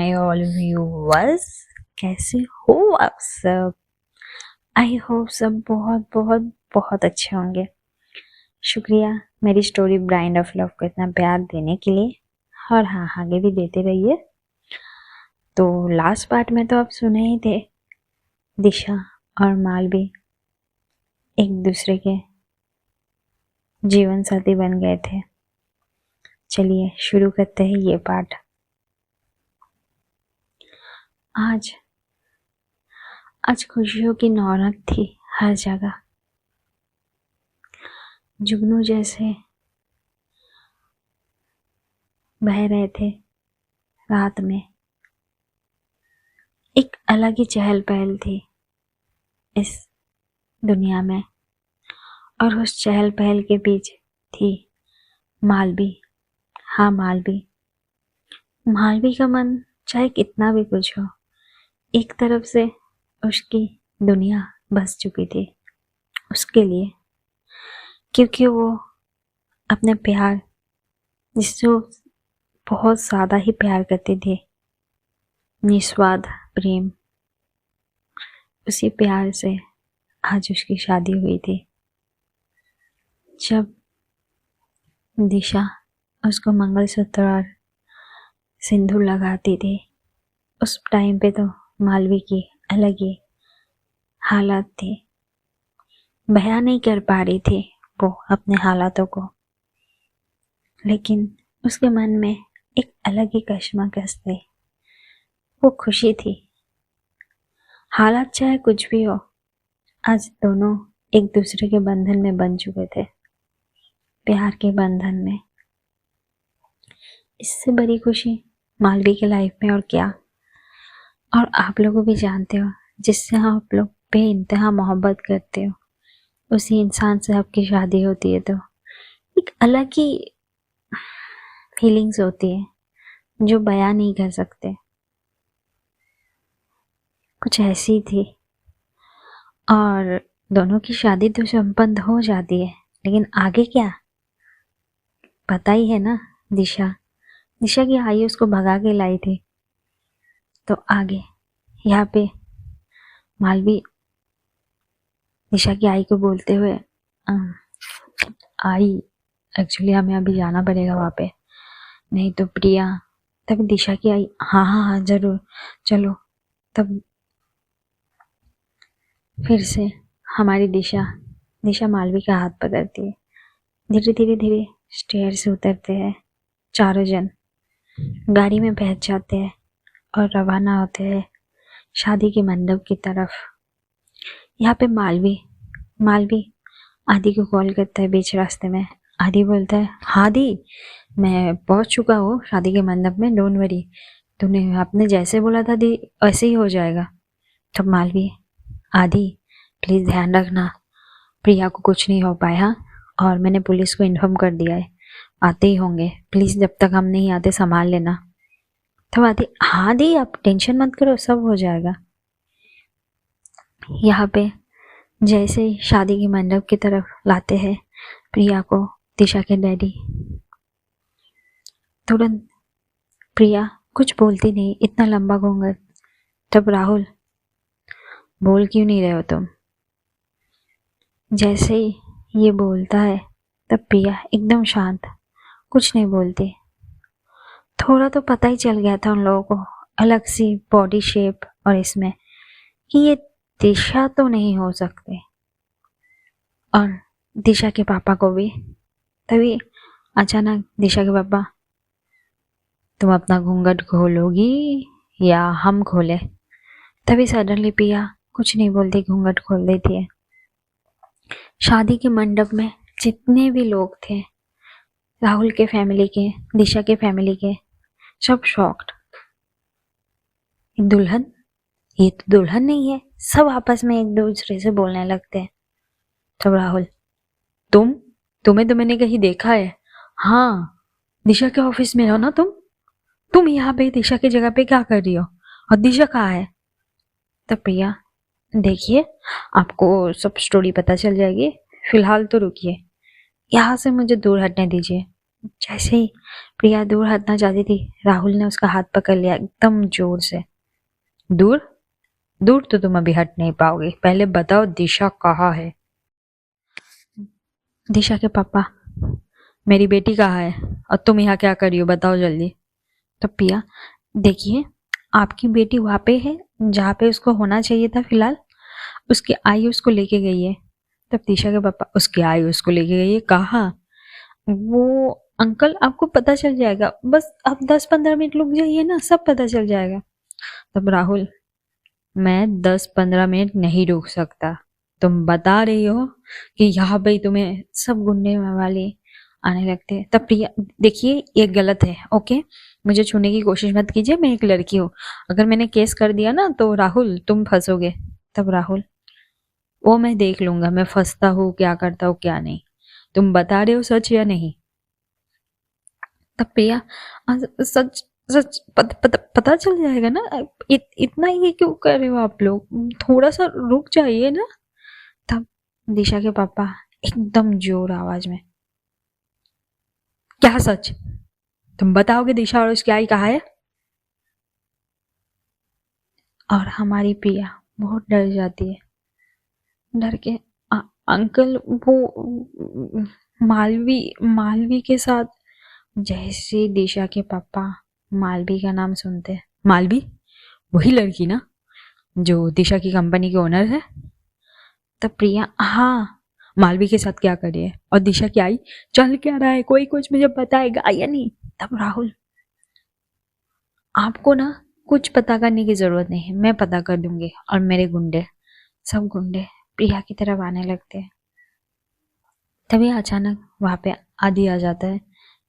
My all viewers, कैसे हो आप सब। आई होप सब बहुत बहुत बहुत अच्छे होंगे। शुक्रिया मेरी स्टोरी ब्राइंड ऑफ लव को इतना प्यार देने के लिए, और हाँ आगे भी देते रहिए। तो लास्ट पार्ट में तो आप सुने ही थे, दिशा और मालवी एक दूसरे के जीवन साथी बन गए थे। चलिए शुरू करते हैं ये पार्ट। आज खुशियों की नौरत थी हर जगह। जुगनू जैसे बह रहे थे रात में। एक अलग ही चहल पहल थी इस दुनिया में, और उस चहल पहल के बीच थी मालवी। हाँ मालवी का मन चाहे कितना भी कुछ हो, एक तरफ से उसकी दुनिया बस चुकी थी उसके लिए, क्योंकि वो अपने प्यार, जिससे वो बहुत ज़्यादा ही प्यार करती थी, निस्वार्थ प्रेम, उसी प्यार से आज उसकी शादी हुई थी। जब दिशा उसको मंगलसूत्र और सिंदूर लगाती थी, उस टाइम पे तो मालवी की अलग ही हालत थी। बयां नहीं कर पा रही थी वो अपने हालातों को, लेकिन उसके मन में एक अलग ही कश्मकश थी। वो खुशी थी। हालात चाहे कुछ भी हो, आज दोनों एक दूसरे के बंधन में बन चुके थे, प्यार के बंधन में। इससे बड़ी खुशी मालवी के लाइफ में और क्या। और आप लोगों भी जानते हो, जिससे आप लोग बेइंतहा मोहब्बत करते हो, उसी इंसान से आपकी शादी होती है तो एक अलग ही फीलिंग्स होती है जो बयां नहीं कर सकते। कुछ ऐसी थी। और दोनों की शादी तो संपन्न हो जाती है, लेकिन आगे क्या पता ही है ना। दिशा की आई उसको भगा के लाई थी, तो आगे यहाँ पे मालवी दिशा की आई को बोलते हुए, आई एक्चुअली हमें अभी जाना पड़ेगा वहाँ पे, नहीं तो प्रिया। तब दिशा की आई, हाँ हाँ हाँ जरूर चलो। तब फिर से हमारी दिशा मालवी का हाथ पकड़ती है। धीरे स्टेयर से उतरते हैं चारों जन, गाड़ी में बैठ जाते हैं और रवाना होते हैं शादी के मंडप की तरफ। यहाँ पे मालवी आदि को कॉल करता है बीच रास्ते में। आदि बोलता है, हाँ दी मैं पहुंच चुका हूँ शादी के मंडप में, डोंट वरी, तूने आपने जैसे बोला था दी ऐसे ही हो जाएगा। तो मालवी, आदि प्लीज़ ध्यान रखना प्रिया को कुछ नहीं हो पाया, और मैंने पुलिस को इन्फॉर्म कर दिया है, आते ही होंगे, प्लीज़ जब तक हम नहीं आते संभाल लेना। तो आदि, हाँ दी आप टेंशन मत करो, सब हो जाएगा। यहाँ पे जैसे ही शादी के मंडप की तरफ लाते हैं प्रिया को दिशा के डैडी, तुरंत प्रिया कुछ बोलती नहीं, इतना लंबा घूंघट। तब राहुल, बोल क्यों नहीं रहे हो तुम। जैसे ही ये बोलता है तब प्रिया एकदम शांत, कुछ नहीं बोलती। थोड़ा तो पता ही चल गया था उन लोगों को, अलग सी बॉडी शेप और इसमें, कि ये दिशा तो नहीं हो सकते। और दिशा के पापा को भी। तभी अचानक दिशा के पापा, तुम अपना घूंघट खोलोगी या हम खोले। तभी सडनली प्रिया कुछ नहीं बोलती, घूंघट खोल देती है। शादी के मंडप में जितने भी लोग थे, राहुल के फैमिली के, दिशा के फैमिली के, सब शॉक्ड। दुल्हन, ये तो दुल्हन नहीं है। सब आपस में एक दूसरे से बोलने लगते हैं। तब राहुल, तुम्हें तो मैंने कहीं देखा है। हाँ दिशा के ऑफिस में हो ना तुम यहाँ पे दिशा की जगह पे क्या कर रही हो, और दिशा कहाँ है। तब प्रिया, देखिए आपको सब स्टोरी पता चल जाएगी, फिलहाल तो रुकिए, यहाँ से मुझे दूर हटने दीजिए। जैसे ही प्रिया दूर हटना चाहती थी, राहुल ने उसका हाथ पकड़ लिया एकदम जोर से। दूर? दूर तो तुम अभी हट नहीं पाओगे, पहले बताओ दिशा कहाँ है? दिशा के पापा, मेरी बेटी कहाँ है और तुम यहाँ क्या कर रही हो, बताओ जल्दी। तो प्रिया, देखिए, आपकी बेटी वहाँ पे है जहाँ पे उसको होना चाहिए था फिलहाल। उसकी आई उसको लेके गई है। तब दिशा के पापा, उसकी आई उसको लेके गई है कहाँ? वो अंकल, आपको पता चल जाएगा, बस आप 10-15 मिनट रुक जाइए ना, सब पता चल जाएगा। तब राहुल, मैं 10-15 मिनट नहीं रुक सकता। तुम बता रही हो कि यहाँ पे तुम्हें सब गुंडे वाले आने लगते हैं। तब प्रिया, देखिए ये गलत है, ओके? मुझे छूने की कोशिश मत कीजिए, मैं एक लड़की हूँ। अगर मैंने केस कर दिया ना तो राहुल तुम फंसोगे। तब राहुल, वो मैं देख लूंगा, मैं फंसता हूँ क्या करता हूँ क्या नहीं। तुम बता रहे हो सच या नहीं? तब प्रिया, सच सच पता चल जाएगा ना। इतना ये क्यों कर रहे हो आप लोग, थोड़ा सा रुक जाइए ना। तब दिशा के पापा एकदम जोर आवाज में, क्या सच? तुम बताओगे दिशा और उसकी आई कहाँ है? और हमारी प्रिया बहुत डर जाती है। डर के, अंकल वो मालवी मालवी के साथ। जैसे दिशा के पापा मालवी का नाम सुनते हैं, मालवी वही लड़की ना जो दिशा की कंपनी की ओनर है? तब प्रिया, हाँ, मालवी के साथ क्या करे है और दिशा की आई चल क्या रहा है, कोई कुछ मुझे बताएगा या नहीं? तब राहुल, आपको ना कुछ पता करने की जरूरत नहीं है, मैं पता कर दूंगी। और मेरे गुंडे, सब गुंडे प्रिया की तरफ आने लगते हैं। तभी अचानक वहां पे आदि आ जाता है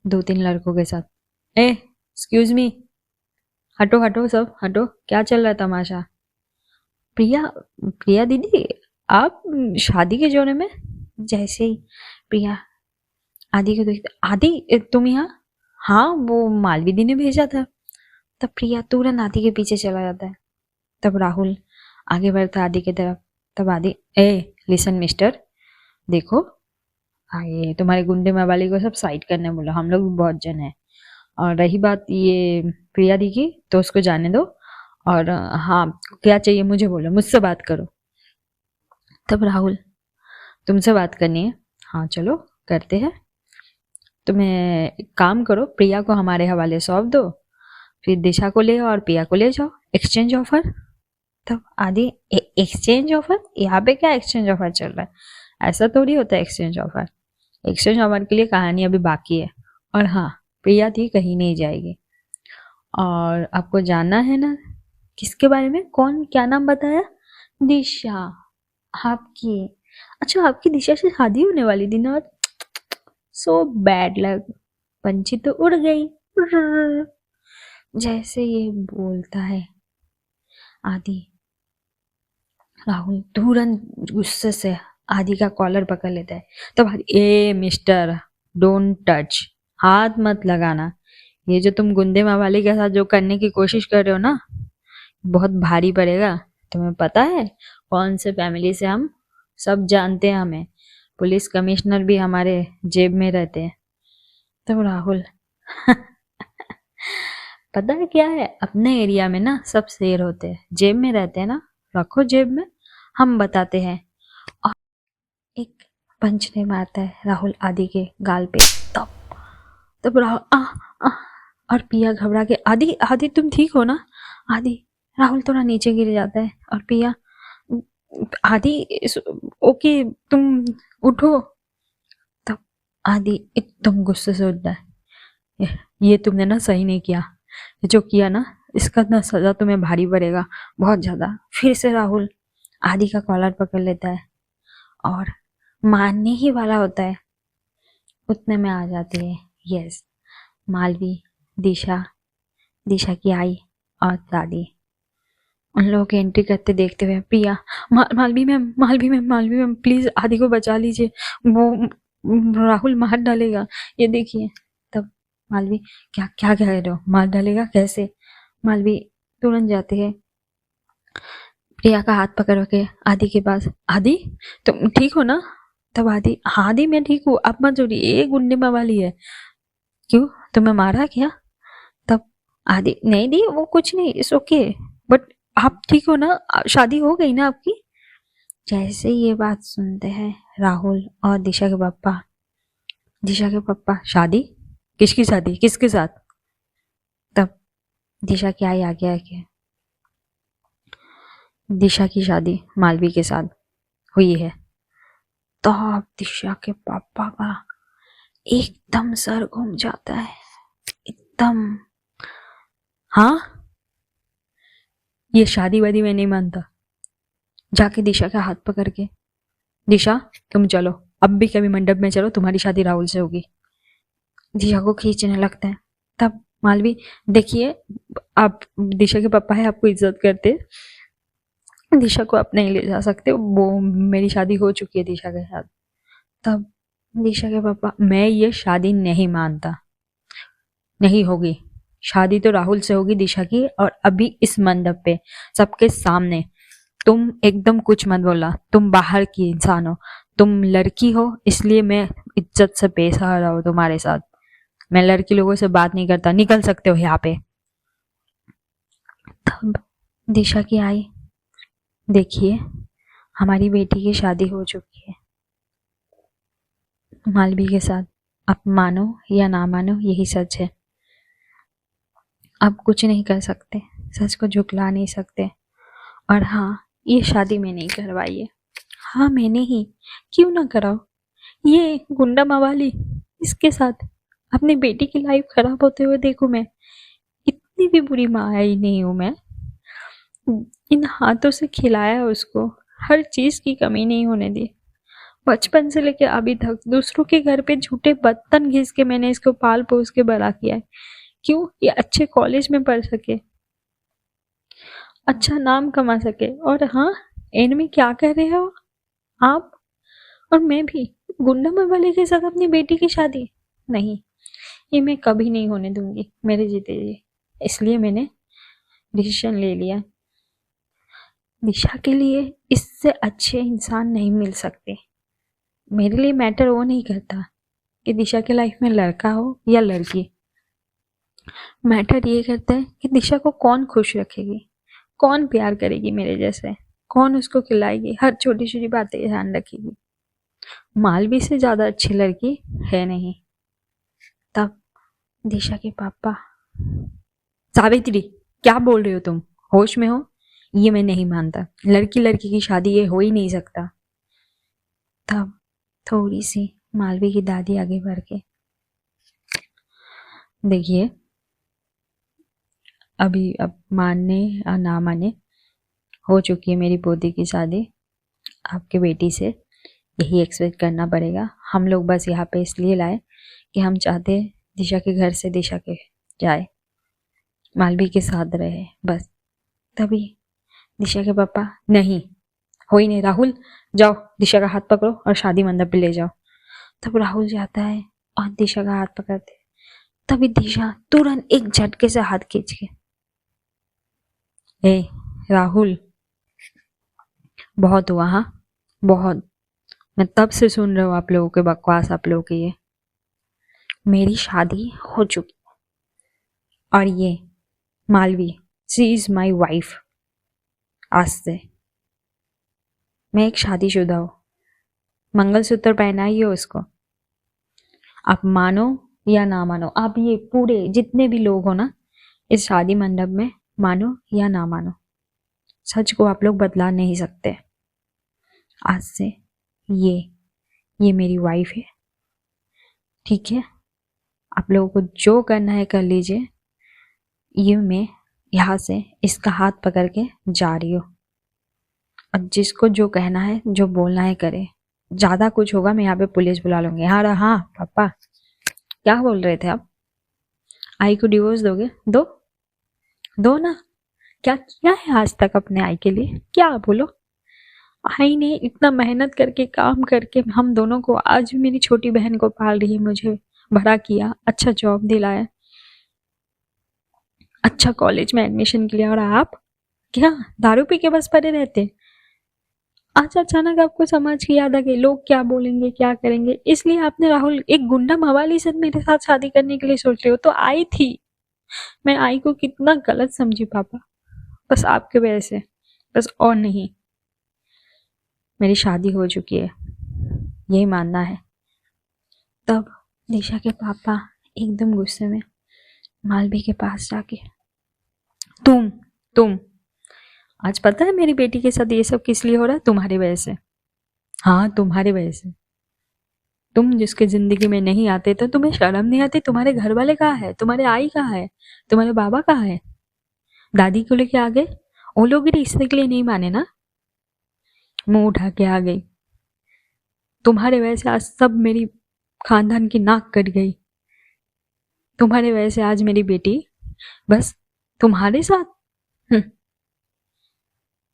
2-3 लड़कों के साथ। ए, एक्सक्यूज मी, हटो हटो सब हटो, क्या चल रहा है तमाशा? प्रिया, प्रिया दीदी, आप शादी के जोड़े में? जैसे ही प्रिया आदि को देखते, आदि तुम यहाँ? हाँ, वो मालवी दी ने भेजा था। तब प्रिया तुरंत आदि के पीछे चला जाता है। तब राहुल आगे बढ़ता आदि की तरफ। तब आदि, ए लिसन मिस्टर, देखो, ये तुम्हारे गुंडे मवाली को सब साइड करने बोला, हम लोग भी बहुत जन है। और रही बात ये प्रिया दी की, तो उसको जाने दो। और हाँ, क्या चाहिए मुझे बोलो, मुझसे बात करो। तब राहुल, तुमसे बात करनी है? हाँ चलो करते हैं। तुम्हें एक काम करो, प्रिया को हमारे हवाले सौंप दो, फिर दिशा को ले आओ और प्रिया को ले जाओ, एक्सचेंज ऑफर। तब आदि, एक्सचेंज ऑफर? यहाँ पे क्या एक्सचेंज ऑफर चल रहा है? ऐसा थोड़ी होता है एक्सचेंज ऑफर। एक्सचेंज ऑफर के लिए कहानी अभी बाकी है। और हाँ, प्रिया थी कहीं नहीं जाएगी। और आपको जानना है ना किसके बारे में? कौन, क्या नाम बताया? दिशा, आपकी। अच्छा, आपकी दिशा से शादी होने वाली थी ना? सो बैड लक, पंछी तो उड़ गई। जैसे ये बोलता है आदि, राहुल तुरंत गुस्से से आदि का कॉलर पकड़ लेता है। तब आदि, ए मिस्टर, डोंट टच, हाथ मत लगाना। ये जो तुम गुंडे मवाली के साथ जो करने की कोशिश कर रहे हो ना, बहुत भारी पड़ेगा। तुम्हें पता है कौन से फैमिली से हम? सब जानते हैं हमें, पुलिस कमिश्नर भी हमारे जेब में रहते हैं। तब राहुल, पता है क्या है, अपने एरिया में ना सब शेर होते हैं, जेब में रहते हैं ना, रखो जेब में, हम बताते हैं। और एक पंच ने मारता है राहुल आदि के गाल पे। तब तब राहुल, आ, और पिया घबरा के, आदि आदि तुम ठीक हो ना? आदि, राहुल थोड़ा नीचे गिर जाता है और पिया, आदि ओके, तुम उठो। तब आदि एकदम गुस्से से उठता है, ये तुमने ना सही नहीं किया, ये जो किया ना इसका ना सजा तुम्हें भारी पड़ेगा, बहुत ज्यादा। फिर से राहुल आदि का कॉलर पकड़ लेता है और मारने ही वाला होता है, उतने में आ जाती है, यस, मालवी, दिशा, दिशा की आई और दादी। उन लोगों की एंट्री करते देखते हुए Priya, Malvi ma'am, Malvi ma'am, Malvi ma'am, please Adi को बचा लीजिए, वो राहुल मार डालेगा, ये देखिए। तब मालवी, क्या क्या कह रहे हो, मार डालेगा कैसे? मालवी तुरंत जाते हैं प्रिया का हाथ पकड़ के आदि के पास, आदि तुम ठीक हो ना? तब आदि, हाँ आदि मैं ठीक हूँ, अब मत जोड़िए, ये गुंडे वाली है। क्यों, तुम्हें मारा क्या? तब आदि, नहीं दी, वो कुछ नहीं, इट्स ओके, बट आप ठीक हो ना? शादी हो गई ना आपकी? जैसे ये बात सुनते हैं राहुल और दिशा के पापा, शादी? किसकी शादी, किसके साथ? तब दिशा की आई आगे आके, दिशा की शादी मालवी के साथ हुई है। तो अब दिशा के पापा का एकदम सर घूम जाता है, एकदम। हाँ, ये शादी वादी मैं नहीं मानता। जाके दिशा का हाथ पकड़ के, दिशा तुम चलो, अब भी कभी मंडप में चलो, तुम्हारी शादी राहुल से होगी। दिशा को खींचने लगता है। तब मालवी, देखिए आप दिशा के पापा है, आपको इज्जत करते, दिशा को आप नहीं ले जा सकते, वो मेरी शादी हो चुकी है दिशा के साथ। तब दिशा के पापा, मैं ये शादी नहीं मानता, नहीं होगी। शादी तो राहुल से होगी दिशा की, और अभी इस मंडप पे सबके सामने। तुम एकदम कुछ मत बोला, तुम बाहर की इंसान हो, तुम लड़की हो, इसलिए मैं इज्जत से पेश आ रहा हूँ तुम्हारे साथ। मैं लड़की लोगों से बात नहीं करता, निकल सकते हो यहाँ पे। तब दिशा की आई, देखिए हमारी बेटी की शादी हो चुकी है मालवी के साथ, आप मानो या ना मानो यही सच है। आप कुछ नहीं कर सकते, सच को झुकला नहीं सकते। और हाँ, ये शादी मैंने ही करवाई है। हाँ मैंने ही, क्यों ना कराओ? ये गुंडा मवाली, इसके साथ अपनी बेटी की लाइफ खराब होते हुए देखूं मैं? इतनी भी बुरी माँ ही नहीं हूं मैं। इन हाथों से खिलाया उसको, हर चीज की कमी नहीं होने दी। बचपन से लेके अभी तक दूसरों के घर पे झूठे बर्तन घिस के मैंने इसको पाल पोस के बड़ा किया है। क्यों? ये अच्छे कॉलेज में पढ़ सके, अच्छा नाम कमा सके। और हाँ, एंड में क्या कह रहे हो आप और मैं भी, गुंडा मवाली के साथ अपनी बेटी की शादी? नहीं, ये मैं कभी नहीं होने दूंगी मेरे जीते जी। इसलिए मैंने डिसीजन ले लिया, दिशा के लिए इससे अच्छे इंसान नहीं मिल सकते। मेरे लिए मैटर वो नहीं करता कि दिशा के लाइफ में लड़का हो या लड़की। मैटर ये करता है कि दिशा को कौन खुश रखेगी, कौन प्यार करेगी मेरे जैसे, कौन उसको खिलाएगी, हर छोटी छोटी बातें ध्यान रखेगी। मालवी से ज्यादा अच्छी लड़की है नहीं। तब दिशा के पापा, सावित्री क्या बोल रहे हो तुम, होश में हो? ये मैं नहीं मानता, लड़की लड़की की शादी ये हो ही नहीं सकता। तब थोड़ी सी मालवी की दादी आगे बढ़ के, देखिए अभी अब मानने या ना माने, हो चुकी है मेरी पोती की शादी आपके बेटी से, यही एक्सपेक्ट करना पड़ेगा। हम लोग बस यहाँ पे इसलिए लाए कि हम चाहते दिशा के घर से दिशा के जाए, मालवी के साथ रहे बस। तभी दिशा के पापा, नहीं हो ही नहीं, राहुल जाओ दिशा का हाथ पकड़ो और शादी मंडप पे ले जाओ। तब राहुल जाता है और दिशा का हाथ पकड़ते, तभी दिशा तुरंत एक झटके से हाथ खींच के, ए राहुल, बहुत हुआ हाँ, बहुत। मैं तब से सुन रहा हूँ आप लोगों के बकवास, आप लोगों की ये। मेरी शादी हो चुकी और ये Malvi, she is my wife. आज से मैं एक शादीशुदा हूँ, मंगलसूत्र पहना ही हो उसको। आप मानो या ना मानो, आप ये पूरे जितने भी लोग हो ना इस शादी मंडप में, मानो या ना मानो, सच को आप लोग बदला नहीं सकते। आज से ये मेरी वाइफ है, ठीक है? आप लोगों को जो करना है कर लीजिए। ये मैं यहाँ से इसका हाथ पकड़ के जा रही हूँ, और जिसको जो कहना है जो बोलना है करे। ज्यादा कुछ होगा मैं यहाँ पे पुलिस बुला लूंगी। हाँ हाँ पापा, क्या बोल रहे थे आप? आई को डिवोर्स दोगे? दो दो ना। क्या किया है आज तक अपने आई के लिए, क्या बोलो? आई ने इतना मेहनत करके काम करके हम दोनों को, आज भी मेरी छोटी बहन को पाल रही है, मुझे बड़ा किया, अच्छा जॉब दिलाया, अच्छा कॉलेज में एडमिशन किया। और आप क्या दारू पी के बस पड़े रहते? आज अचानक आपको समझ की याद आ गई, लोग क्या बोलेंगे, क्या करेंगे, इसलिए आपने राहुल एक गुंडा मवाली से मेरे साथ शादी करने के लिए सोच रहे हो? तो आई थी, मैं आई को कितना गलत समझी पापा, बस आपके वजह से, बस और नहीं। मेरी शादी हो चुकी है, यही मानना है। तब दिशा के पापा एकदम गुस्से में मालवी के पास जाके, तुम आज पता है मेरी बेटी के साथ ये सब किस लिए हो रहा है? तुम्हारी वजह से। हाँ, तुम्हारी वजह से। तुम जिसके जिंदगी में नहीं आते तो तुम्हें शर्म नहीं आती? तुम्हारे घर वाले कहाँ है? तुम्हारे आई कहाँ है? तुम्हारे बाबा कहाँ है? दादी को लेके आ गए? वो लोग भी रिश्ते के लिए नहीं माने ना, मुंह उठा के आ गई। तुम्हारे वजह से आज सब मेरी खानदान की नाक कट गई। तुम्हारे वजह से आज मेरी बेटी बस तुम्हारे साथ। हम्म,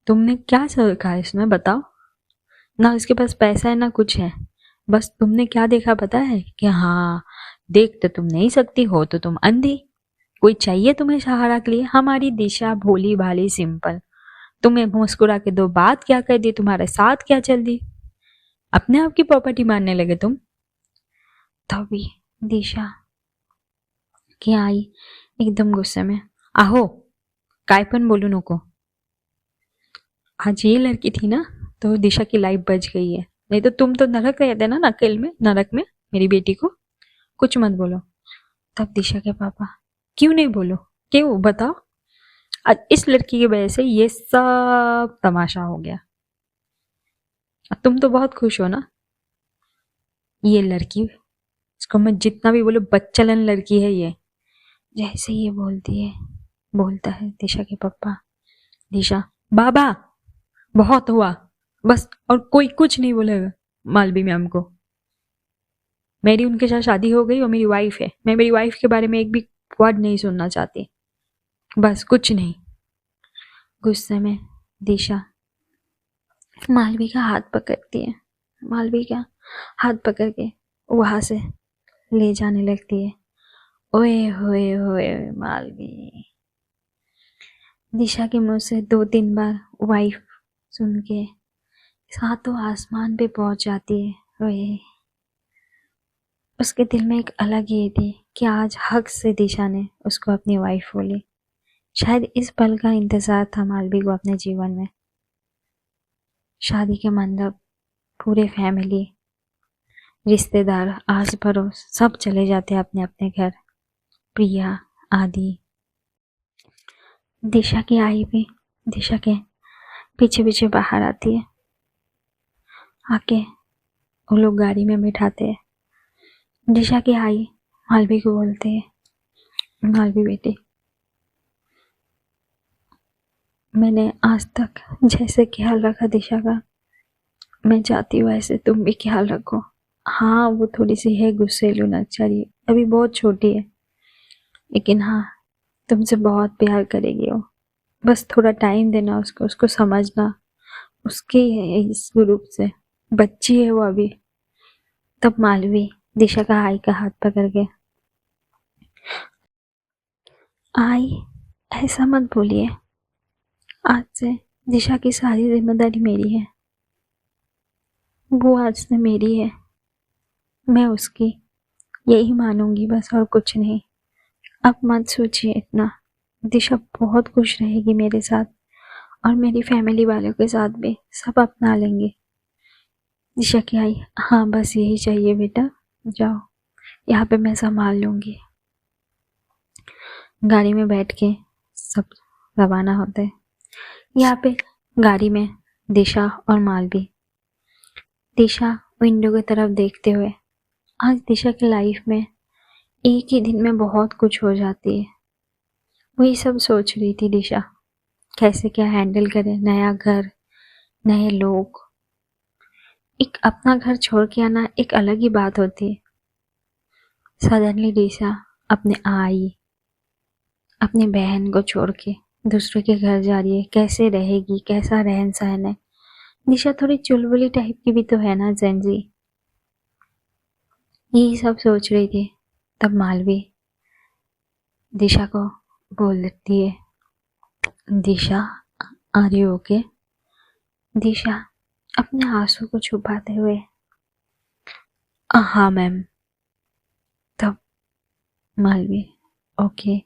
तुमने क्या सीखा है इसमें बताओ? ना इसके पास पैसा है ना कुछ है, बस तुमने क्या देखा पता है कि हाँ, देख तो तुम नहीं सकती हो तो तुम अंधी, कोई चाहिए तुम्हें सहारा के लिए? हमारी दिशा भोली भाली सिंपल, तुम्हें मुस्कुरा के दो बात क्या कर दी, तुम्हारे साथ क्या चल दी, अपने आप की प्रॉपर्टी मानने लगे तुम। तभी दिशा की आई एकदम गुस्से में, आहो काय पण बोलू नको, आज ये लड़की थी ना तो दिशा की लाइफ बच गई है, नहीं तो तुम तो नरक गए थे ना, नकेल में, नरक में। मेरी बेटी को कुछ मत बोलो। तब दिशा के पापा, क्यों नहीं बोलो, क्यों बताओ? आज इस लड़की की वजह से ये सब तमाशा हो गया। अब तुम तो बहुत खुश हो ना, ये लड़की, इसको मैं जितना भी बोलो बच्चलन लड़की है ये। जैसे ये बोलती है, बोलता है दिशा के पापा, दिशा, बाबा बहुत हुआ, बस और कोई कुछ नहीं बोलेगा मालवी मैम को। मेरी उनके साथ शादी हो गई, वो मेरी वाइफ है, मैं मेरी वाइफ के बारे में एक भी वर्ड नहीं सुनना चाहती, बस कुछ नहीं। गुस्से में दिशा मालवी का हाथ पकड़ती है, मालवी का हाथ पकड़ के वहां से ले जाने लगती है। ओए होए होए मालवी, दिशा के मुंह से 2-3 बार वाइफ सुन के सातों आसमान पे पहुंच जाती है। ओए, उसके दिल में एक अलग ये थी कि आज हक से दिशा ने उसको अपनी वाइफ बोली। शायद इस पल का इंतजार था मालवी को अपने जीवन में। शादी के मंडप, पूरे फैमिली, रिश्तेदार, आस पड़ोस सब चले जाते हैं अपने अपने घर। प्रिया, आदि, दिशा की आई भी दिशा के पीछे पीछे बाहर आती है। आके वो लोग गाड़ी में बिठाते हैं। दिशा की आई मालवी को बोलते हैं, मालवी बेटी, मैंने आज तक जैसे ख्याल रखा दिशा का, मैं चाहती हूँ ऐसे तुम भी ख्याल रखो। हाँ, वो थोड़ी सी है गुस्सेलू नक्चरी, अभी बहुत छोटी है, लेकिन हाँ, तुमसे बहुत प्यार करेगी वो। बस थोड़ा टाइम देना उसको, उसको समझना, उसके इस ग्रुप से, बच्ची है वो अभी। तब मालवी दिशा का आई का हाथ पकड़ के, आई ऐसा मत बोलिए, आज से दिशा की सारी जिम्मेदारी मेरी है, वो आज से मेरी है, मैं उसकी यही मानूंगी बस, और कुछ नहीं। अब मत सोचिए इतना, दिशा बहुत खुश रहेगी मेरे साथ, और मेरी फैमिली वालों के साथ भी, सब अपना लेंगे। दिशा की आई, हाँ बस यही चाहिए बेटा, जाओ, यहाँ पे मैं संभाल लूंगी। गाड़ी में बैठ के सब रवाना होते हैं। यहाँ पे गाड़ी में दिशा और मालवी, दिशा विंडो की तरफ देखते हुए, आज दिशा की लाइफ में एक ही दिन में बहुत कुछ हो जाती है, वही सब सोच रही थी दिशा, कैसे क्या हैंडल करे, नया घर, नए लोग। एक अपना घर छोड़ के आना एक अलग ही बात होती है। सडनली दिशा अपने आई, अपनी बहन को छोड़ के दूसरे के घर जा रही है, कैसे रहेगी, कैसा रहन सहन है। दिशा थोड़ी चुलबुली टाइप की भी तो है ना जेंजी, यही सब सोच रही थी। तब मालवी दिशा को बोल देती है, दिशा आर यू ओके? दिशा अपने आंसू को छुपाते हुए। हाँ मैम। तब मालवी, ओके।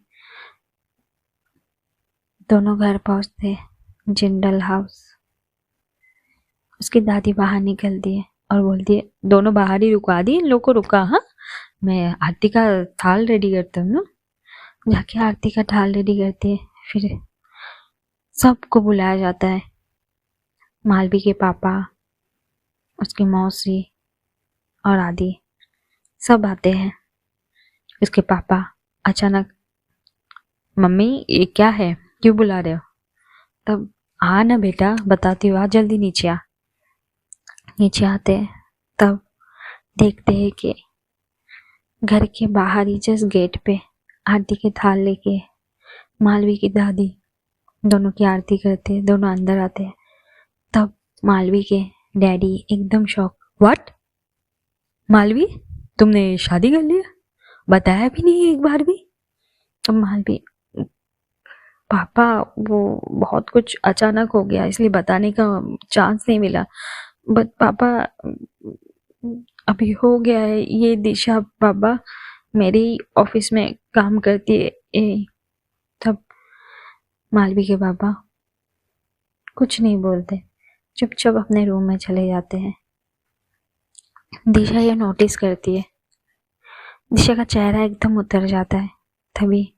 दोनों घर पहुंचते जिंदल हाउस। उसकी दादी बाहर निकलती है और बोलती है, दोनों बाहर ही रुकवा दी इन लोग को, रुका? हाँ, मैं आरती का थाल रेडी करता हूँ ना। जाके आरती का थाल रेडी करती है। फिर सबको बुलाया जाता है। मालवी के पापा, उसकी मौसी और आदि सब आते हैं। उसके पापा अचानक, मम्मी ये क्या है, क्यों बुला रहे हो? तब, आ ना बेटा, बताती हूँ, आ जल्दी नीचे आ। नीचे आते हैं तब देखते हैं कि घर के बाहर ही जस्ट गेट पे आरती के थाल लेके मालवी की दादी दोनों की आरती करते हैं। दोनों अंदर आते हैं। तब मालवी के डैडी एकदम शॉक, व्हाट? मालवी, तुमने शादी कर लिया? बताया भी नहीं एक बार भी। तब मालवी, पापा वो बहुत कुछ अचानक हो गया, इसलिए बताने का चांस नहीं मिला। बट पापा अभी हो गया है। ये दिशा पापा मेरे ही ऑफिस में काम करती है। तब मालवी के पापा कुछ नहीं बोलते, चुपचाप अपने रूम में चले जाते हैं। दिशा ये नोटिस करती है। दिशा का चेहरा एकदम उतर जाता है। तभी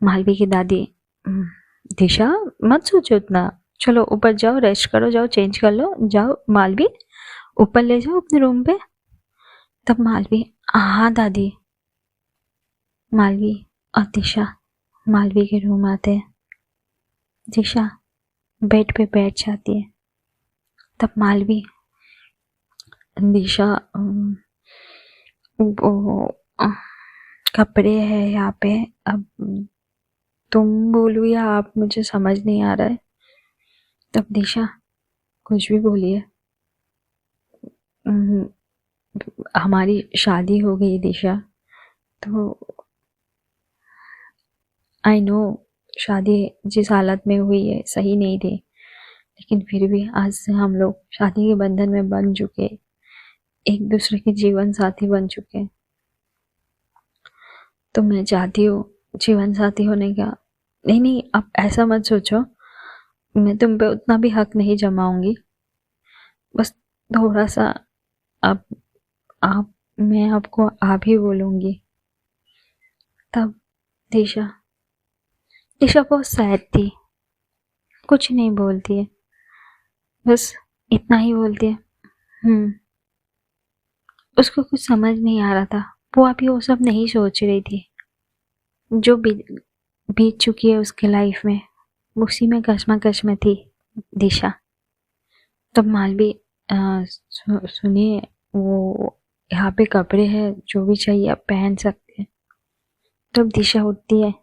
मालवी की दादी, "हम्म, दिशा मत सोचो इतना, चलो ऊपर जाओ, रेस्ट करो, जाओ चेंज कर लो, जाओ मालवी ऊपर ले जाओ अपने रूम पे।" तब मालवी, हाँ दादी। मालवी और दिशा मालवी के रूम आते हैं। दिशा बेड पे बैठ जाती है। तब मालवी, दिशा वो कपड़े है यहाँ पे, अब तुम बोलो या आप, मुझे समझ नहीं आ रहा है। तब दिशा, कुछ भी बोलिए, हमारी शादी हो गई दिशा। तो आई नो शादी जिस हालत में हुई है सही नहीं थी, लेकिन फिर भी आज से हम लोग शादी के बंधन में बन चुके, एक दूसरे के जीवन साथी बन चुके। तो मैं चाहती हूँ जीवन साथी होने का। नहीं नहीं, आप ऐसा मत सोचो, मैं तुम पे उतना भी हक नहीं जमाऊंगी। बस थोड़ा सा, आप आप मैं आपको आप ही बोलूंगी। तब दिशा दिशा बहुत सैड थी, कुछ नहीं बोलती है, बस इतना ही बोलती है, उसको कुछ समझ नहीं आ रहा था। वो अभी वो सब नहीं सोच रही थी। जो बीत चुकी है उसके लाइफ में, उसी में कश्मकश में थी दिशा। तब मालवी, सुनिए, वो यहाँ पे कपड़े हैं, जो भी चाहिए आप पहन सकते हैं। तब दिशा उठती है,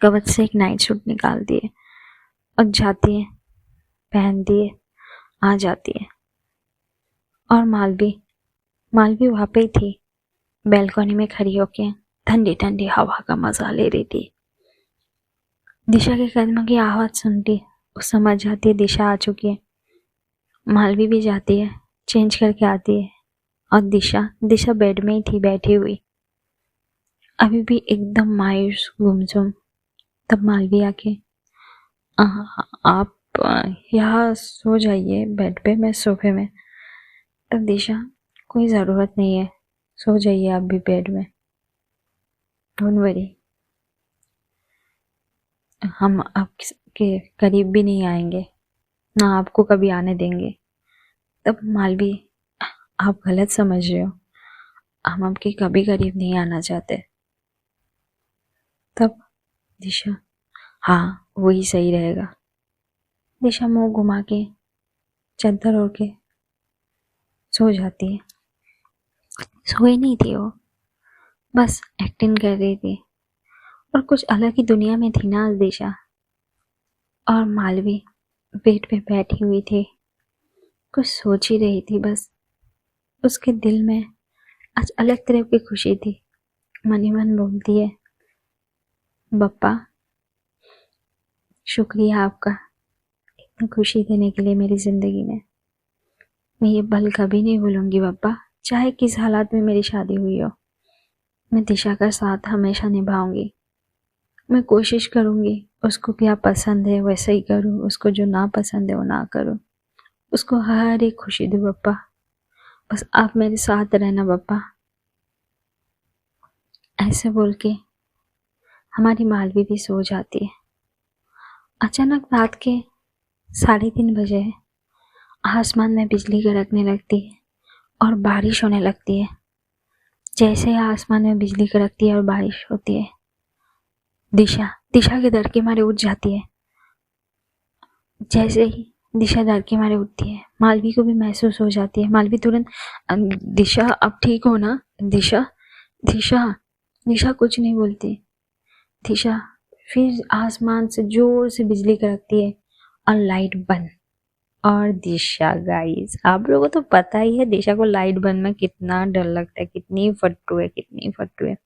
कवच से एक नाइट सूट निकालती है और जाती है, पहनती है, आ जाती है। और मालवी मालवी वहाँ पे ही थी, बैल्कनी में खड़ी होके ठंडी ठंडी हवा का मजा ले रही थी। दिशा के कदमों की आवाज सुनती, वो समझ जाती है दिशा आ चुकी है। मालवी भी जाती है, चेंज करके आती है। और दिशा दिशा बेड में ही थी बैठी हुई, अभी भी एकदम मायूस गुमसुम। तब मालवी आके, आप यहाँ सो जाइए बेड पे, मैं सोफे में। तब दिशा, कोई ज़रूरत नहीं है, सो जाइए आप भी बेड में, डोंट वरी, हम आपके करीब भी नहीं आएंगे, ना आपको कभी आने देंगे। तब मालवी, आप गलत समझ रहे हो, हम आपके कभी करीब नहीं आना चाहते। तब दिशा, हाँ वही सही रहेगा। दिशा मुंह घुमा के चादर ओढ़ के सो जाती है। सोई नहीं थी वो, बस एक्टिंग कर रही थी, और कुछ अलग ही दुनिया में थी ना आज दिशा। और मालवी बेड पे बैठी हुई थी, कुछ सोच ही रही थी बस। उसके दिल में आज अलग तरह की खुशी थी। मन ही मन बोलती है, बप्पा शुक्रिया आपका, इतनी खुशी देने के लिए मेरी ज़िंदगी में। मैं ये पल कभी नहीं भूलूंगी पापा, चाहे किस हालात में मेरी शादी हुई हो। मैं दिशा का साथ हमेशा निभाऊंगी। मैं कोशिश करूंगी उसको क्या पसंद है वैसा ही करूं, उसको जो ना पसंद है वो ना करूं, उसको हर एक खुशी दूं पापा। बस आप मेरे साथ रहना पापा। ऐसे बोल के हमारी मालवी भी सो जाती है। अचानक रात के 3:30 बजे आसमान में बिजली कड़कने लगती है और बारिश होने लगती है। जैसे ही आसमान में बिजली कड़कती है और बारिश होती है, दिशा दिशा के डर के मारे उठ जाती है। जैसे ही दिशा डर के मारे उठती है, मालवी को भी महसूस हो जाती है। मालवी तुरंत दिशा आप ठीक हो ना? दिशा दिशा दिशा कुछ नहीं बोलती। दिशा फिर आसमान से जोर से बिजली कड़कती है और लाइट बंद। और दिशा गाइस, आप लोगों को तो पता ही है दिशा को लाइट बंद में कितना डर लगता है, कितनी फट्टू है।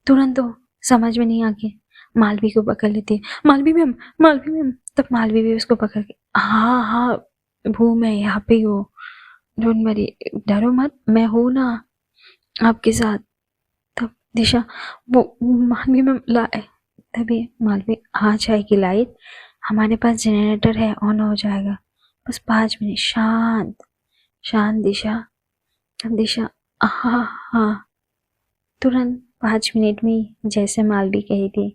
तुरंत तो समझ में नहीं आके मालवी को पकड़ लेती है। मालवी मैम। तब मालवी भी उसको पकड़ के, हाँ हाँ भू, मैं यहाँ पे हूँ, डोंट वरी, डरो मत, मैं हूँ ना आपके साथ। तब दिशा वो मालवी मैम लाए, तभी मालवी, हाँ चाय की लाइट, हमारे पास जनरेटर है, ऑन हो जाएगा, बस 5 मिनट, शांत शांत दिशा। तब दिशा, हाँ हाँ। तुरंत 5 मिनट में जैसे मालवी कही थी,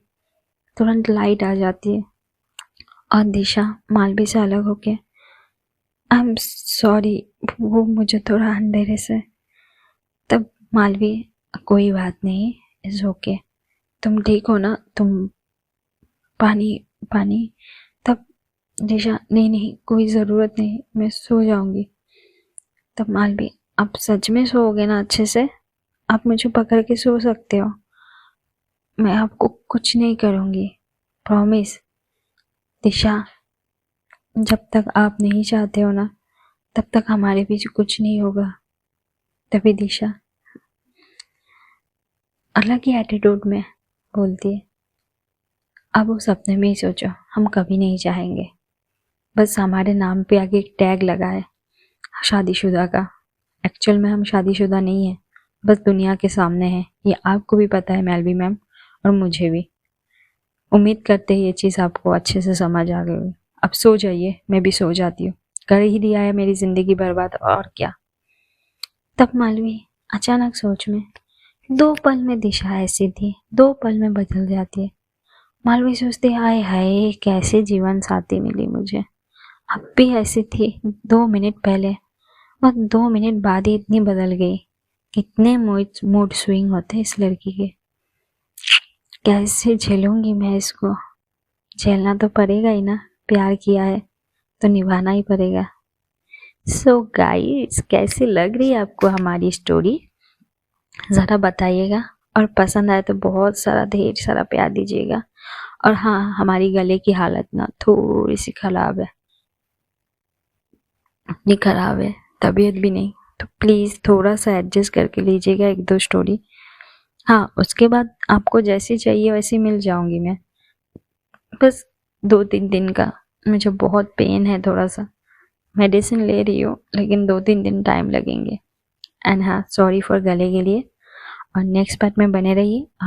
तुरंत लाइट आ जाती है और दिशा मालवी से अलग होके, आई एम सॉरी, वो मुझे थोड़ा अंधेरे से। तब मालवी, कोई बात नहीं, इज ओके, तुम ठीक हो ना? तुम पानी पानी। तब दिशा, नहीं कोई ज़रूरत नहीं, मैं सो जाऊंगी। तब मालवी, आप सच में सोओगे ना अच्छे से? आप मुझे पकड़ के सो सकते हो, मैं आपको कुछ नहीं करूंगी, प्रॉमिस। दिशा, जब तक आप नहीं चाहते हो ना, तब तक हमारे बीच कुछ नहीं होगा। तभी दिशा अलग ही एटीट्यूड में बोलती है, अब उस सपने में ही सोचो, हम कभी नहीं चाहेंगे, बस हमारे नाम पे आगे एक टैग लगा है शादीशुदा का। एक्चुअल में हम शादीशुदा नहीं है, बस दुनिया के सामने है, ये आपको भी पता है मालवी मैम, और मुझे भी। उम्मीद करते हैं ये चीज़ आपको अच्छे से समझ आ गई। अब सो जाइए, मैं भी सो जाती हूँ, कर ही दिया है मेरी ज़िंदगी बर्बाद, और क्या। तब मालवी अचानक सोच में, 2 पल में दिशा ऐसी थी, 2 पल में बदल जाती है। मालवी सोचती है, हाय हाय कैसे जीवन साथी मिली मुझे, अब भी ऐसी थी 2 मिनट पहले, और 2 मिनट बाद ही इतनी बदल गई। कितने मूड स्विंग होते इस लड़की के, कैसे झेलूंगी मैं इसको? झेलना तो पड़ेगा ही ना, प्यार किया है तो निभाना ही पड़ेगा। सो गाइस, कैसी लग रही है आपको हमारी स्टोरी? ज़रा बताइएगा, और पसंद आए तो बहुत सारा ढेर सारा प्यार दीजिएगा। और हाँ, हमारी गले की हालत ना थोड़ी सी खराब है, इतनी खराब है, तबीयत भी नहीं, तो प्लीज़ थोड़ा सा एडजस्ट करके लीजिएगा 1-2 स्टोरी। हाँ, उसके बाद आपको जैसी चाहिए वैसी मिल जाऊंगी मैं, बस 2-3 दिन का। मुझे बहुत पेन है थोड़ा सा, मेडिसिन ले रही हूँ, लेकिन 2-3 दिन टाइम लगेंगे। एंड हाँ, सॉरी फॉर गले के लिए, और नेक्स्ट पार्ट में बने रहिए।